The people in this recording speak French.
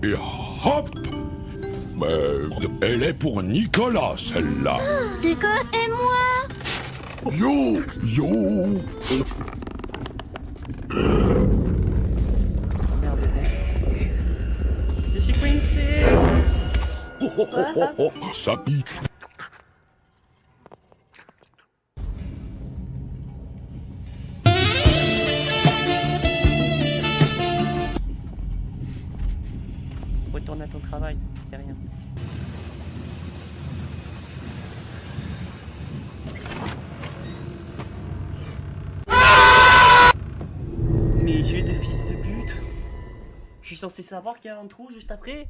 Et hop! Elle est pour Nicolas, celle-là. Nico et moi. Yo, yo. Merde. Je suis coincé. Oh, oh, oh, oh, oh, ça pique. Retourne à ton travail, c'est rien. Mais jeu de fils de pute. Je suis censé savoir qu'il y a un trou juste après.